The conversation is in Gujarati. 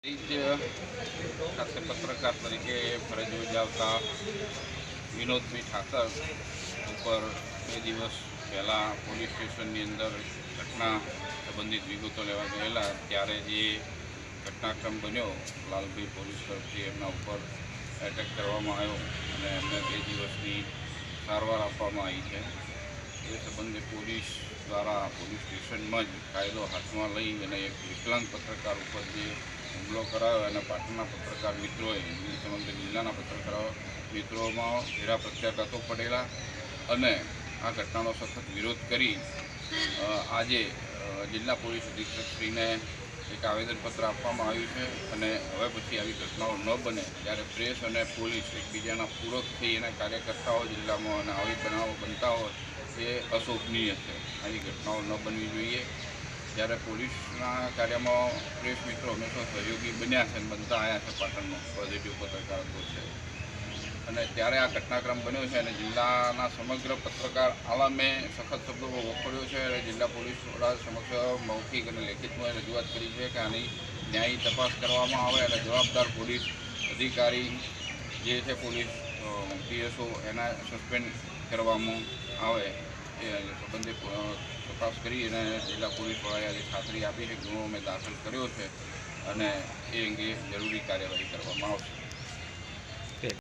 ખાતે પત્રકાર તરીકે ફરજ બજાવતા વિનોદભાઈ ઠાકર ઉપર 2 દિવસ પહેલાં પોલીસ સ્ટેશનની અંદર ઘટના સંબંધિત વિગતો લેવા ગયેલા ત્યારે જે ઘટનાક્રમ બન્યો, લાલભાઈ પોલીસ તરફથી એમના ઉપર એટેક કરવામાં આવ્યો અને એમને 2 દિવસની સારવાર આપવામાં આવી છે. એ સંબંધે પોલીસ દ્વારા પોલીસ સ્ટેશનમાં જ કાયદો હાથમાં લઈ અને એક વિકલાંગ પત્રકાર ઉપર જે હુમલો કરાયો અને પાટણના પત્રકાર મિત્રોએ સમગ્ર જિલ્લાના પત્રકાર મિત્રોમાં ઘેરા પ્રત્યાઘાતો પડેલા અને આ ઘટનાનો સખત વિરોધ કરી આજે જિલ્લા પોલીસ અધિક્ષકશ્રીને એક આવેદનપત્ર આપવામાં આવ્યું છે અને હવે પછી આવી ઘટનાઓ ન બને ત્યારે પ્રેસ અને પોલીસ એકબીજાના પૂરક થઈ અને કાર્યકર્તાઓ જિલ્લામાં અને આવી બનાવો બનતા હોય એ અશોભનીય છે. આવી ઘટનાઓ ન બનવી જોઈએ. જ્યારે પોલીસના કાર્યમાં પ્રેસ મિત્રો હંમેશા સહયોગી બન્યા છે અને બનતા આવ્યા છે. પાટણમાં પોઝિટિવ પત્રકારત્વ છે અને ત્યારે આ ઘટનાક્રમ બન્યો છે અને જિલ્લાના સમગ્ર પત્રકાર આલમે સખત શબ્દોમાં વખોડ્યો છે અને જિલ્લા પોલીસ વડા સમક્ષ મૌખિક અને લેખિતમાં રજૂઆત કરી છે કે આની ન્યાયી તપાસ કરવામાં આવે અને જવાબદાર પોલીસ અધિકારી જે છે પોલીસ પીએસઓ એના સસ્પેન્ડ કરવામાં આવે એ સંબંધિત તપાસ કરી અને જિલ્લા પોલીસ વડાએ આજે ખાતરી આપી છે. ગુનો અમે દાખલ કર્યો છે અને એ અંગે જરૂરી કાર્યવાહી કરવામાં આવશે.